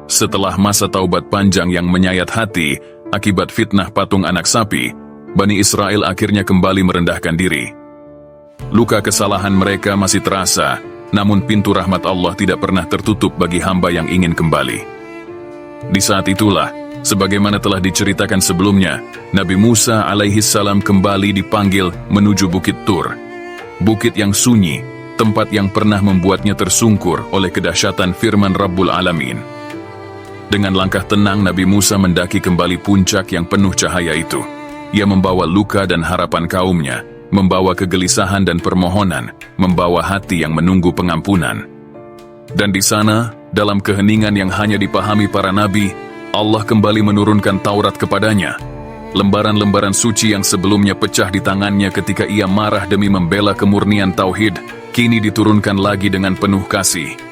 Setelah masa taubat panjang yang menyayat hati akibat fitnah patung anak sapi, Bani Israel akhirnya kembali merendahkan diri. Luka kesalahan mereka masih terasa, namun pintu rahmat Allah tidak pernah tertutup bagi hamba yang ingin kembali. Di saat itulah, sebagaimana telah diceritakan sebelumnya, Nabi Musa alaihi salam kembali dipanggil menuju Bukit Tur. Bukit yang sunyi, tempat yang pernah membuatnya tersungkur oleh kedahsyatan firman Rabbul Alamin. Dengan langkah tenang, Nabi Musa mendaki kembali puncak yang penuh cahaya itu. Ia membawa luka dan harapan kaumnya, membawa kegelisahan dan permohonan, membawa hati yang menunggu pengampunan. Dan di sana, dalam keheningan yang hanya dipahami para nabi, Allah kembali menurunkan Taurat kepadanya. Lembaran-lembaran suci yang sebelumnya pecah di tangannya ketika ia marah demi membela kemurnian tauhid, kini diturunkan lagi dengan penuh kasih.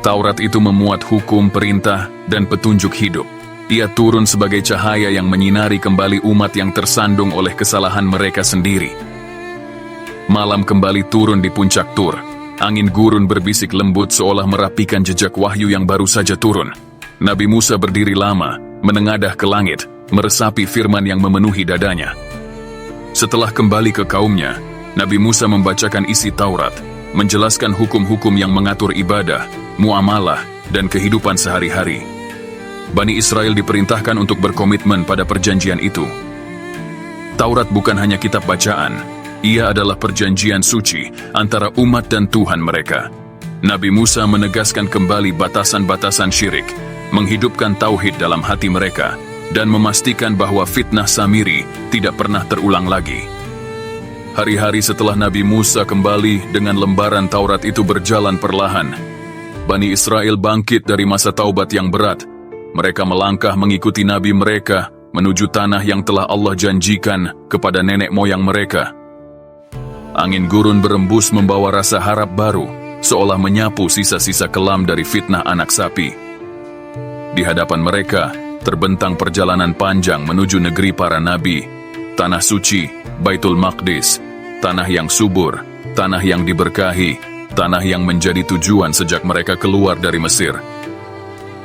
Taurat itu memuat hukum, perintah, dan petunjuk hidup. Ia turun sebagai cahaya yang menyinari kembali umat yang tersandung oleh kesalahan mereka sendiri. Malam kembali turun di puncak Tur. Angin gurun berbisik lembut seolah merapikan jejak wahyu yang baru saja turun. Nabi Musa berdiri lama, menengadah ke langit, meresapi firman yang memenuhi dadanya. Setelah kembali ke kaumnya, Nabi Musa membacakan isi Taurat, menjelaskan hukum-hukum yang mengatur ibadah, muamalah, dan kehidupan sehari-hari. Bani Israel diperintahkan untuk berkomitmen pada perjanjian itu. Taurat bukan hanya kitab bacaan, ia adalah perjanjian suci antara umat dan Tuhan mereka. Nabi Musa menegaskan kembali batasan-batasan syirik, menghidupkan tauhid dalam hati mereka, dan memastikan bahwa fitnah Samiri tidak pernah terulang lagi. Hari-hari setelah Nabi Musa kembali dengan lembaran Taurat itu berjalan perlahan, Bani Israel bangkit dari masa taubat yang berat. Mereka melangkah mengikuti Nabi mereka menuju tanah yang telah Allah janjikan kepada nenek moyang mereka. Angin gurun berembus membawa rasa harap baru, seolah menyapu sisa-sisa kelam dari fitnah anak sapi. Di hadapan mereka, terbentang perjalanan panjang menuju negeri para nabi, tanah suci, Baitul Maqdis, tanah yang subur, tanah yang diberkahi, tanah yang menjadi tujuan sejak mereka keluar dari Mesir.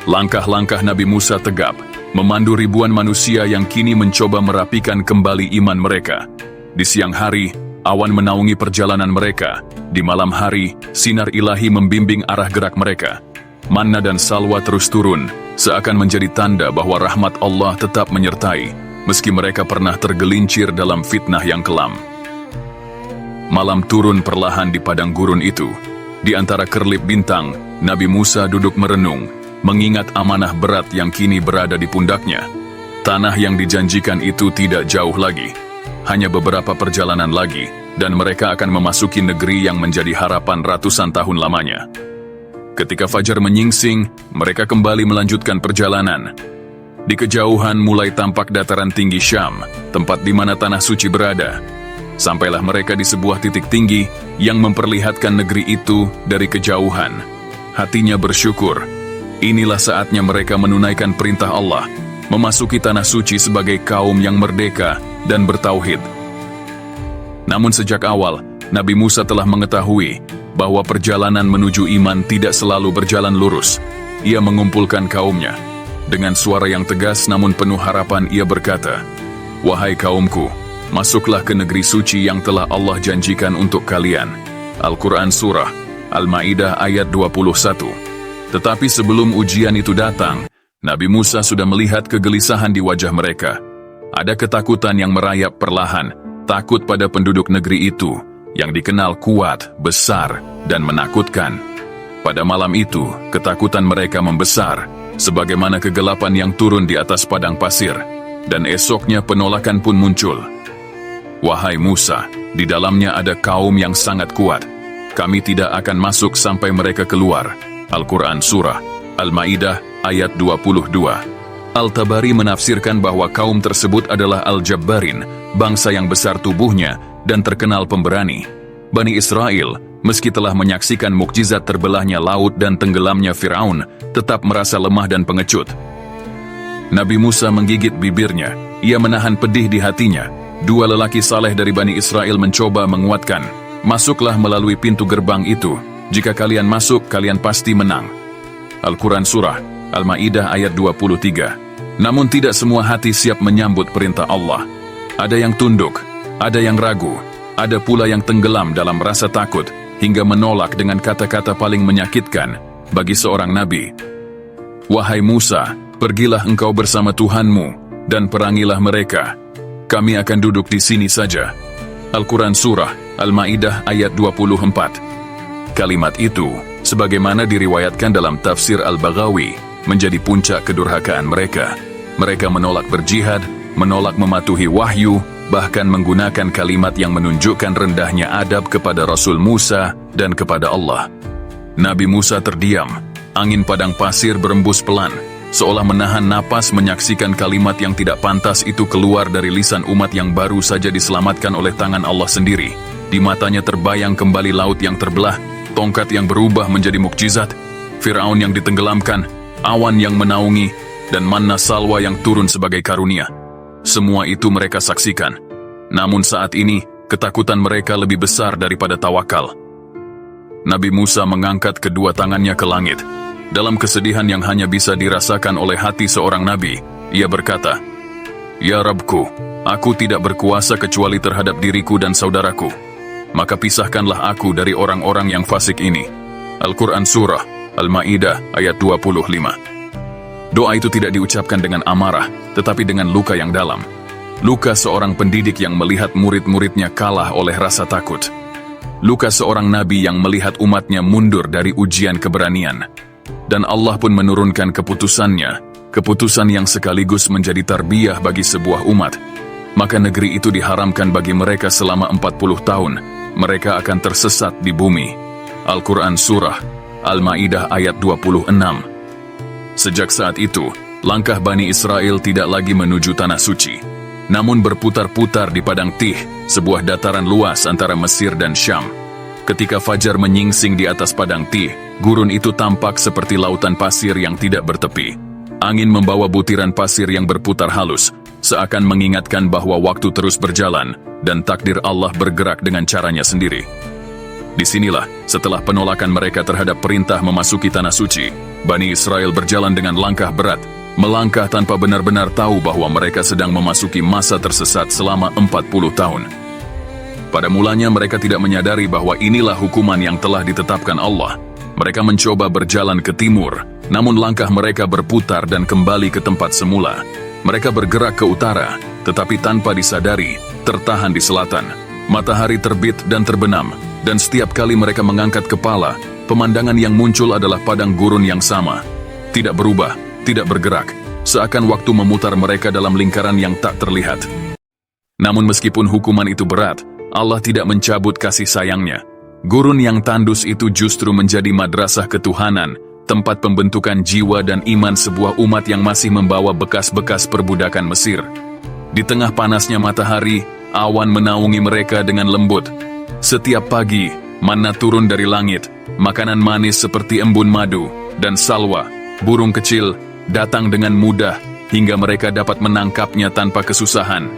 Langkah-langkah Nabi Musa tegap, memandu ribuan manusia yang kini mencoba merapikan kembali iman mereka. Di siang hari, awan menaungi perjalanan mereka. Di malam hari, sinar ilahi membimbing arah gerak mereka. Manna dan salwa terus turun, seakan menjadi tanda bahwa rahmat Allah tetap menyertai, meski mereka pernah tergelincir dalam fitnah yang kelam. Malam turun perlahan di padang gurun itu. Di antara kerlip bintang, Nabi Musa duduk merenung, mengingat amanah berat yang kini berada di pundaknya. Tanah yang dijanjikan itu tidak jauh lagi. Hanya beberapa perjalanan lagi, dan mereka akan memasuki negeri yang menjadi harapan ratusan tahun lamanya. Ketika fajar menyingsing, mereka kembali melanjutkan perjalanan. Di kejauhan mulai tampak dataran tinggi Syam, tempat di mana tanah suci berada. Sampailah mereka di sebuah titik tinggi yang memperlihatkan negeri itu dari kejauhan. Hatinya bersyukur. Inilah saatnya mereka menunaikan perintah Allah, memasuki tanah suci sebagai kaum yang merdeka dan bertauhid. Namun sejak awal, Nabi Musa telah mengetahui bahwa perjalanan menuju iman tidak selalu berjalan lurus. Ia mengumpulkan kaumnya. Dengan suara yang tegas namun penuh harapan ia berkata, "Wahai kaumku, masuklah ke negeri suci yang telah Allah janjikan untuk kalian." Al-Quran Surah Al-Ma'idah ayat 21. Tetapi sebelum ujian itu datang, Nabi Musa sudah melihat kegelisahan di wajah mereka. Ada ketakutan yang merayap perlahan, takut pada penduduk negeri itu, yang dikenal kuat, besar, dan menakutkan. Pada malam itu, ketakutan mereka membesar, sebagaimana kegelapan yang turun di atas padang pasir, dan esoknya penolakan pun muncul. "Wahai Musa, di dalamnya ada kaum yang sangat kuat. Kami tidak akan masuk sampai mereka keluar." Al-Quran Surah Al-Ma'idah ayat 22. Al-Tabari menafsirkan bahwa kaum tersebut adalah Al-Jabbarin, bangsa yang besar tubuhnya dan terkenal pemberani. Bani Israel, meski telah menyaksikan mukjizat terbelahnya laut dan tenggelamnya Firaun, tetap merasa lemah dan pengecut. Nabi Musa menggigit bibirnya, ia menahan pedih di hatinya. Dua lelaki saleh dari Bani Israel mencoba menguatkan, "Masuklah melalui pintu gerbang itu. Jika kalian masuk, kalian pasti menang." Al-Quran Surah Al-Maidah ayat 23. Namun tidak semua hati siap menyambut perintah Allah. Ada yang tunduk, ada yang ragu, ada pula yang tenggelam dalam rasa takut, hingga menolak dengan kata-kata paling menyakitkan bagi seorang nabi. Wahai Musa, pergilah engkau bersama Tuhanmu, dan perangilah mereka. Kami akan duduk di sini saja. Al-Quran Surah Al-Maidah ayat 24. Kalimat itu, sebagaimana diriwayatkan dalam tafsir Al-Baghawi, menjadi puncak kedurhakaan mereka. Mereka menolak berjihad, menolak mematuhi wahyu, bahkan menggunakan kalimat yang menunjukkan rendahnya adab kepada Rasul Musa dan kepada Allah. Nabi Musa terdiam, angin padang pasir berembus pelan, seolah menahan napas menyaksikan kalimat yang tidak pantas itu keluar dari lisan umat yang baru saja diselamatkan oleh tangan Allah sendiri. Di matanya terbayang kembali laut yang terbelah, tongkat yang berubah menjadi mukjizat, Fir'aun yang ditenggelamkan, awan yang menaungi, dan manna salwa yang turun sebagai karunia. Semua itu mereka saksikan. Namun saat ini, ketakutan mereka lebih besar daripada tawakal. Nabi Musa mengangkat kedua tangannya ke langit. Dalam kesedihan yang hanya bisa dirasakan oleh hati seorang nabi, ia berkata, "Ya Rabbku, aku tidak berkuasa kecuali terhadap diriku dan saudaraku. Maka pisahkanlah aku dari orang-orang yang fasik ini." Al-Quran Surah Al-Maidah ayat 25. Doa itu tidak diucapkan dengan amarah, tetapi dengan luka yang dalam. Luka seorang pendidik yang melihat murid-muridnya kalah oleh rasa takut. Luka seorang nabi yang melihat umatnya mundur dari ujian keberanian. Dan Allah pun menurunkan keputusannya, keputusan yang sekaligus menjadi tarbiyah bagi sebuah umat. Maka negeri itu diharamkan bagi mereka selama 40 tahun. Mereka akan tersesat di bumi. Al-Quran Surah Al-Maidah ayat 26. Sejak saat itu, langkah Bani Israel tidak lagi menuju Tanah Suci, namun berputar-putar di Padang Tih, sebuah dataran luas antara Mesir dan Syam. Ketika fajar menyingsing di atas Padang Tih, gurun itu tampak seperti lautan pasir yang tidak bertepi. Angin membawa butiran pasir yang berputar halus, seakan mengingatkan bahwa waktu terus berjalan, dan takdir Allah bergerak dengan caranya sendiri. Disinilah, setelah penolakan mereka terhadap perintah memasuki Tanah Suci, Bani Israel berjalan dengan langkah berat, melangkah tanpa benar-benar tahu bahwa mereka sedang memasuki masa tersesat selama 40 tahun. Pada mulanya mereka tidak menyadari bahwa inilah hukuman yang telah ditetapkan Allah. Mereka mencoba berjalan ke timur, namun langkah mereka berputar dan kembali ke tempat semula. Mereka bergerak ke utara, tetapi tanpa disadari, tertahan di selatan. Matahari terbit dan terbenam, dan setiap kali mereka mengangkat kepala, pemandangan yang muncul adalah padang gurun yang sama. Tidak berubah, tidak bergerak, seakan waktu memutar mereka dalam lingkaran yang tak terlihat. Namun meskipun hukuman itu berat, Allah tidak mencabut kasih sayangnya. Gurun yang tandus itu justru menjadi madrasah ketuhanan, tempat pembentukan jiwa dan iman sebuah umat yang masih membawa bekas-bekas perbudakan Mesir. Di tengah panasnya matahari, awan menaungi mereka dengan lembut. Setiap pagi, manna turun dari langit, makanan manis seperti embun madu dan salwa, burung kecil, datang dengan mudah hingga mereka dapat menangkapnya tanpa kesusahan.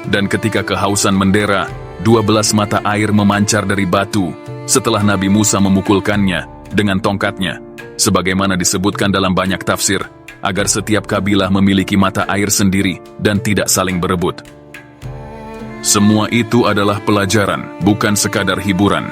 Dan ketika kehausan mendera, 12 mata air memancar dari batu setelah Nabi Musa memukulkannya dengan tongkatnya, sebagaimana disebutkan dalam banyak tafsir, agar setiap kabilah memiliki mata air sendiri dan tidak saling berebut. Semua itu adalah pelajaran, bukan sekadar hiburan.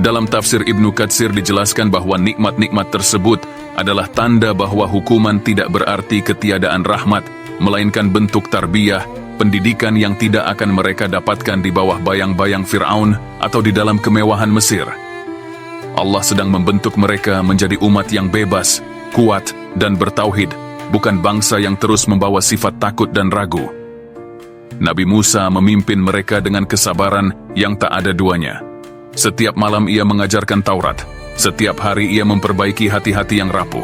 Dalam tafsir Ibnu Katsir dijelaskan bahwa nikmat-nikmat tersebut adalah tanda bahwa hukuman tidak berarti ketiadaan rahmat, melainkan bentuk tarbiyah, pendidikan yang tidak akan mereka dapatkan di bawah bayang-bayang Fir'aun atau di dalam kemewahan Mesir. Allah sedang membentuk mereka menjadi umat yang bebas, kuat, dan bertauhid, bukan bangsa yang terus membawa sifat takut dan ragu. Nabi Musa memimpin mereka dengan kesabaran yang tak ada duanya. Setiap malam ia mengajarkan Taurat, setiap hari ia memperbaiki hati-hati yang rapuh.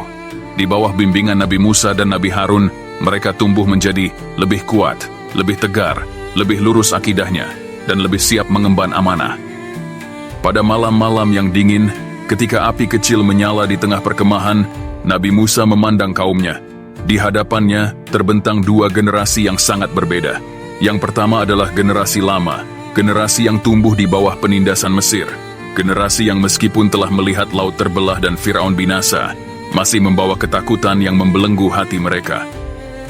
Di bawah bimbingan Nabi Musa dan Nabi Harun, mereka tumbuh menjadi lebih kuat, lebih tegar, lebih lurus akidahnya, dan lebih siap mengemban amanah. Pada malam-malam yang dingin, ketika api kecil menyala di tengah perkemahan, Nabi Musa memandang kaumnya. Di hadapannya terbentang dua generasi yang sangat berbeda. Yang pertama adalah generasi lama, generasi yang tumbuh di bawah penindasan Mesir, generasi yang meskipun telah melihat laut terbelah dan Fir'aun binasa, masih membawa ketakutan yang membelenggu hati mereka.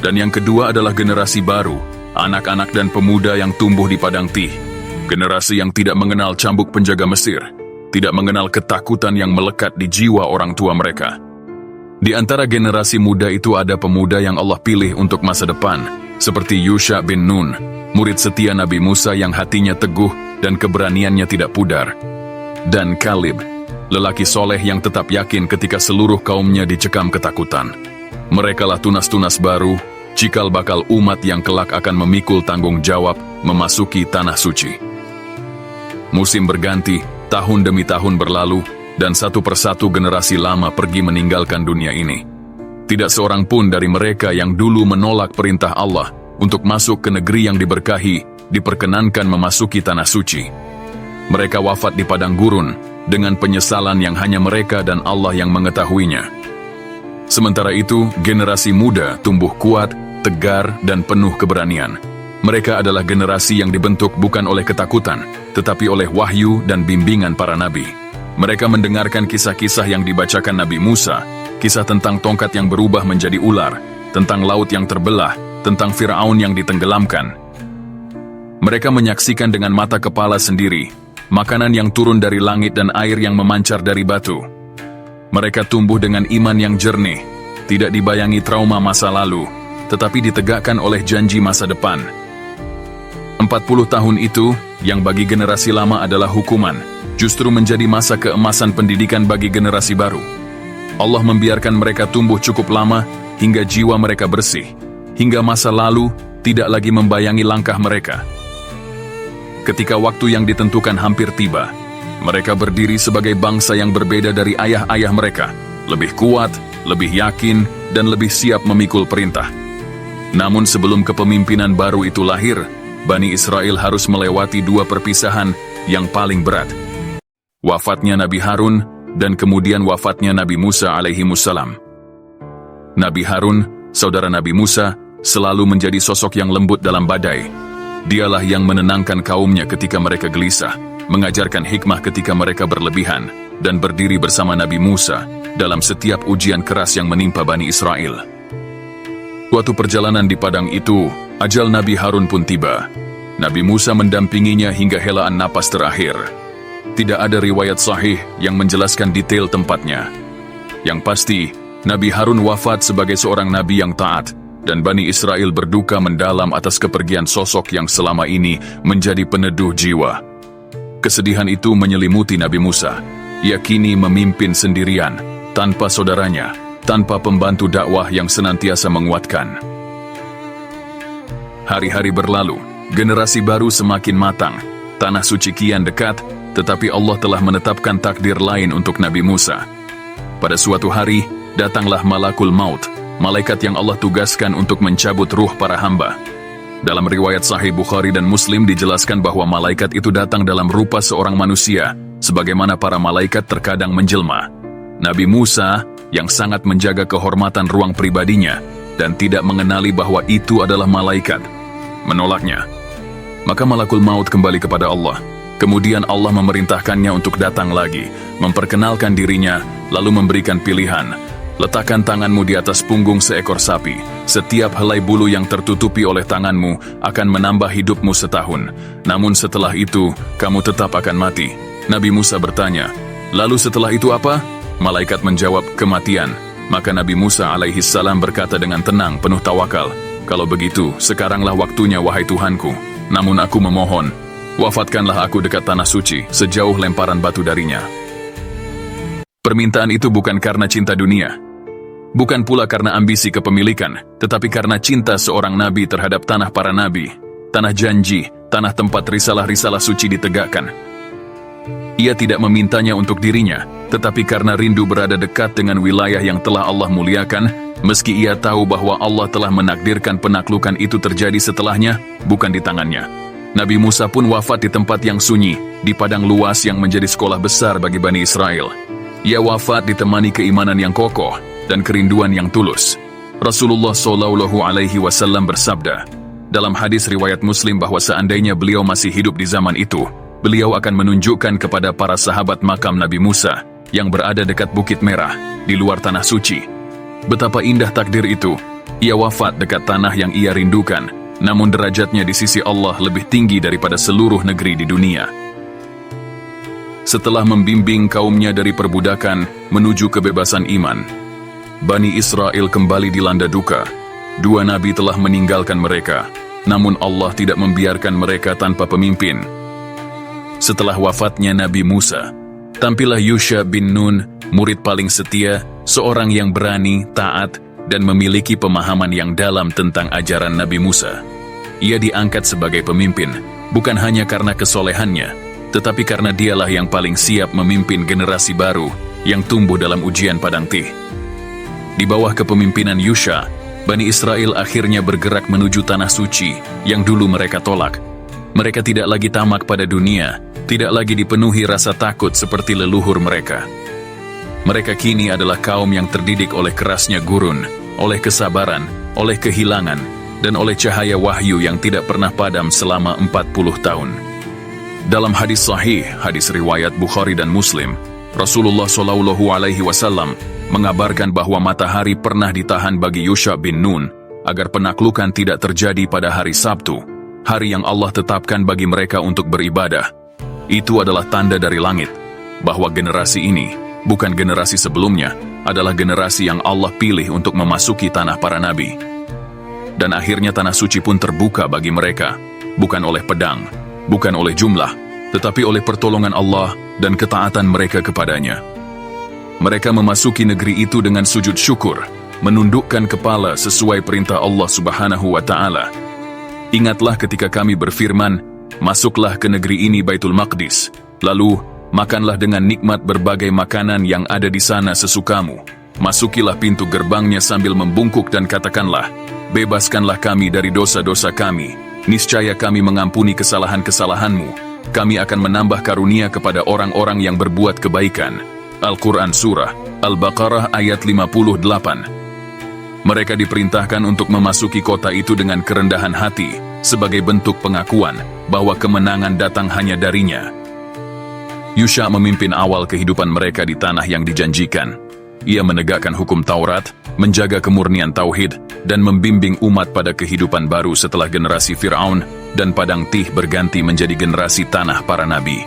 Dan yang kedua adalah generasi baru, anak-anak dan pemuda yang tumbuh di padang tih. Generasi yang tidak mengenal cambuk penjaga Mesir, tidak mengenal ketakutan yang melekat di jiwa orang tua mereka. Di antara generasi muda itu ada pemuda yang Allah pilih untuk masa depan, seperti Yusha bin Nun, murid setia Nabi Musa yang hatinya teguh dan keberaniannya tidak pudar. Dan Kalib, lelaki soleh yang tetap yakin ketika seluruh kaumnya dicekam ketakutan. Merekalah tunas-tunas baru, cikal bakal umat yang kelak akan memikul tanggung jawab memasuki tanah suci. Musim berganti, tahun demi tahun berlalu, dan satu persatu generasi lama pergi meninggalkan dunia ini. Tidak seorang pun dari mereka yang dulu menolak perintah Allah untuk masuk ke negeri yang diberkahi, diperkenankan memasuki tanah suci. Mereka wafat di padang gurun, dengan penyesalan yang hanya mereka dan Allah yang mengetahuinya. Sementara itu, generasi muda tumbuh kuat, tegar, dan penuh keberanian. Mereka adalah generasi yang dibentuk bukan oleh ketakutan, tetapi oleh wahyu dan bimbingan para nabi. Mereka mendengarkan kisah-kisah yang dibacakan Nabi Musa, kisah tentang tongkat yang berubah menjadi ular, tentang laut yang terbelah, tentang Fir'aun yang ditenggelamkan. Mereka menyaksikan dengan mata kepala sendiri, makanan yang turun dari langit dan air yang memancar dari batu. Mereka tumbuh dengan iman yang jernih, tidak dibayangi trauma masa lalu, tetapi ditegakkan oleh janji masa depan. 40 tahun itu, yang bagi generasi lama adalah hukuman, justru menjadi masa keemasan pendidikan bagi generasi baru. Allah membiarkan mereka tumbuh cukup lama, hingga jiwa mereka bersih, hingga masa lalu tidak lagi membayangi langkah mereka. Ketika waktu yang ditentukan hampir tiba, mereka berdiri sebagai bangsa yang berbeda dari ayah-ayah mereka, lebih kuat, lebih yakin, dan lebih siap memikul perintah. Namun sebelum kepemimpinan baru itu lahir, Bani Israel harus melewati dua perpisahan yang paling berat. Wafatnya Nabi Harun, dan kemudian wafatnya Nabi Musa alaihimussalam. Nabi Harun, saudara Nabi Musa, selalu menjadi sosok yang lembut dalam badai. Dialah yang menenangkan kaumnya ketika mereka gelisah, mengajarkan hikmah ketika mereka berlebihan, dan berdiri bersama Nabi Musa dalam setiap ujian keras yang menimpa Bani Israel. Suatu perjalanan di padang itu, ajal Nabi Harun pun tiba. Nabi Musa mendampinginya hingga helaan napas terakhir. Tidak ada riwayat sahih yang menjelaskan detail tempatnya. Yang pasti, Nabi Harun wafat sebagai seorang nabi yang taat, dan Bani Israel berduka mendalam atas kepergian sosok yang selama ini menjadi peneduh jiwa. Kesedihan itu menyelimuti Nabi Musa. Ia kini memimpin sendirian, tanpa saudaranya, tanpa pembantu dakwah yang senantiasa menguatkan. Hari-hari berlalu, generasi baru semakin matang, tanah suci kian dekat, tetapi Allah telah menetapkan takdir lain untuk Nabi Musa. Pada suatu hari, datanglah Malakul Maut, malaikat yang Allah tugaskan untuk mencabut ruh para hamba. Dalam riwayat Sahih Bukhari dan Muslim dijelaskan bahwa malaikat itu datang dalam rupa seorang manusia, sebagaimana para malaikat terkadang menjelma. Nabi Musa, yang sangat menjaga kehormatan ruang pribadinya, dan tidak mengenali bahwa itu adalah malaikat, menolaknya. Maka Malakul Maut kembali kepada Allah. Kemudian Allah memerintahkannya untuk datang lagi, memperkenalkan dirinya, lalu memberikan pilihan. Letakkan tanganmu di atas punggung seekor sapi. Setiap helai bulu yang tertutupi oleh tanganmu akan menambah hidupmu setahun. Namun setelah itu, kamu tetap akan mati. Nabi Musa bertanya, lalu setelah itu apa? Malaikat menjawab, kematian. Maka Nabi Musa alaihissalam berkata dengan tenang, penuh tawakal, kalau begitu, sekaranglah waktunya wahai Tuhanku. Namun aku memohon, wafatkanlah aku dekat tanah suci, sejauh lemparan batu darinya. Permintaan itu bukan karena cinta dunia, bukan pula karena ambisi kepemilikan, tetapi karena cinta seorang nabi terhadap tanah para nabi, tanah janji, tanah tempat risalah-risalah suci ditegakkan. Ia tidak memintanya untuk dirinya, tetapi karena rindu berada dekat dengan wilayah yang telah Allah muliakan, meski ia tahu bahwa Allah telah menakdirkan penaklukan itu terjadi setelahnya, bukan di tangannya. Nabi Musa pun wafat di tempat yang sunyi, di padang luas yang menjadi sekolah besar bagi Bani Israel. Ia wafat ditemani keimanan yang kokoh dan kerinduan yang tulus. Rasulullah SAW bersabda, dalam hadis riwayat Muslim bahwa seandainya beliau masih hidup di zaman itu, beliau akan menunjukkan kepada para sahabat makam Nabi Musa yang berada dekat Bukit Merah. di luar tanah suci. Betapa indah takdir itu. Ia wafat dekat tanah yang ia rindukan, namun derajatnya di sisi Allah lebih tinggi daripada seluruh negeri di dunia. Setelah membimbing kaumnya dari perbudakan menuju kebebasan iman, Bani Israel kembali dilanda duka. Dua nabi telah meninggalkan mereka, namun Allah tidak membiarkan mereka tanpa pemimpin. Setelah wafatnya Nabi Musa, tampillah Yusha bin Nun, murid paling setia, seorang yang berani, taat, dan memiliki pemahaman yang dalam tentang ajaran Nabi Musa. Ia diangkat sebagai pemimpin, bukan hanya karena kesolehannya, tetapi karena dialah yang paling siap memimpin generasi baru yang tumbuh dalam ujian padang tih. Di bawah kepemimpinan Yusha, Bani Israel akhirnya bergerak menuju tanah suci yang dulu mereka tolak. Mereka tidak lagi tamak pada dunia, tidak lagi dipenuhi rasa takut seperti leluhur mereka. Mereka kini adalah kaum yang terdidik oleh kerasnya gurun, oleh kesabaran, oleh kehilangan, dan oleh cahaya wahyu yang tidak pernah padam selama 40 tahun. Dalam hadis sahih, hadis riwayat Bukhari dan Muslim, Rasulullah SAW mengabarkan bahwa matahari pernah ditahan bagi Yusha bin Nun agar penaklukan tidak terjadi pada hari Sabtu, hari yang Allah tetapkan bagi mereka untuk beribadah. Itu adalah tanda dari langit bahwa generasi ini, bukan generasi sebelumnya, adalah generasi yang Allah pilih untuk memasuki tanah para nabi. Dan akhirnya tanah suci pun terbuka bagi mereka, bukan oleh pedang, bukan oleh jumlah, tetapi oleh pertolongan Allah dan ketaatan mereka kepadanya. Mereka memasuki negeri itu dengan sujud syukur, menundukkan kepala sesuai perintah Allah Subhanahu wa Ta'ala. Ingatlah ketika kami berfirman, masuklah ke negeri ini Baitul Maqdis, lalu makanlah dengan nikmat berbagai makanan yang ada di sana sesukamu. Masukilah pintu gerbangnya sambil membungkuk dan katakanlah, bebaskanlah kami dari dosa-dosa kami. Niscaya kami mengampuni kesalahan-kesalahanmu. Kami akan menambah karunia kepada orang-orang yang berbuat kebaikan. Al-Quran Surah Al-Baqarah ayat 58. Mereka diperintahkan untuk memasuki kota itu dengan kerendahan hati, sebagai bentuk pengakuan bahwa kemenangan datang hanya darinya. Yusha memimpin awal kehidupan mereka di tanah yang dijanjikan. Ia menegakkan hukum Taurat, menjaga kemurnian Tauhid, dan membimbing umat pada kehidupan baru setelah generasi Fir'aun dan Padang Tih berganti menjadi generasi tanah para nabi.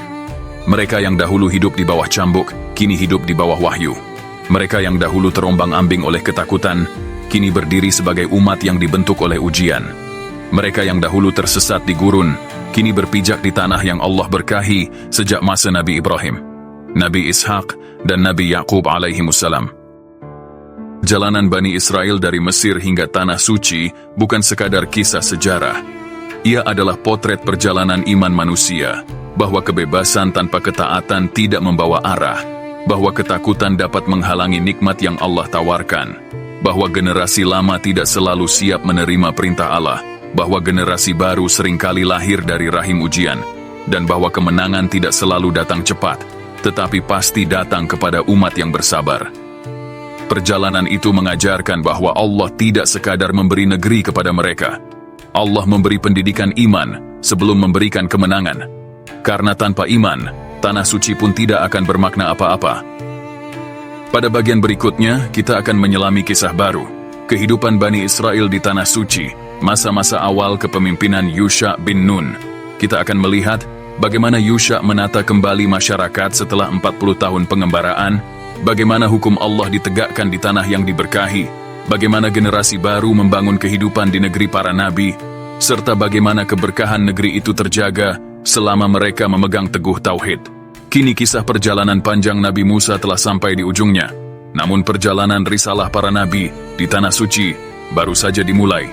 Mereka yang dahulu hidup di bawah cambuk, kini hidup di bawah wahyu. Mereka yang dahulu terombang-ambing oleh ketakutan, kini berdiri sebagai umat yang dibentuk oleh ujian. Mereka yang dahulu tersesat di gurun, kini berpijak di tanah yang Allah berkahi sejak masa Nabi Ibrahim, Nabi Ishak, dan Nabi Yakub alaihimussalam. Jalanan Bani Israel dari Mesir hingga Tanah Suci bukan sekadar kisah sejarah. Ia adalah potret perjalanan iman manusia, bahwa kebebasan tanpa ketaatan tidak membawa arah, bahwa ketakutan dapat menghalangi nikmat yang Allah tawarkan, bahwa generasi lama tidak selalu siap menerima perintah Allah, bahwa generasi baru seringkali lahir dari rahim ujian, dan bahwa kemenangan tidak selalu datang cepat, tetapi pasti datang kepada umat yang bersabar. Perjalanan itu mengajarkan bahwa Allah tidak sekadar memberi negeri kepada mereka. Allah memberi pendidikan iman sebelum memberikan kemenangan. Karena tanpa iman, Tanah Suci pun tidak akan bermakna apa-apa. Pada bagian berikutnya, kita akan menyelami kisah baru, kehidupan Bani Israel di Tanah Suci, masa-masa awal kepemimpinan Yusha bin Nun. Kita akan melihat bagaimana Yusha menata kembali masyarakat setelah 40 tahun pengembaraan, bagaimana hukum Allah ditegakkan di tanah yang diberkahi, bagaimana generasi baru membangun kehidupan di negeri para nabi, serta bagaimana keberkahan negeri itu terjaga selama mereka memegang teguh tauhid. Kini kisah perjalanan panjang Nabi Musa telah sampai di ujungnya, namun perjalanan risalah para nabi di Tanah Suci baru saja dimulai.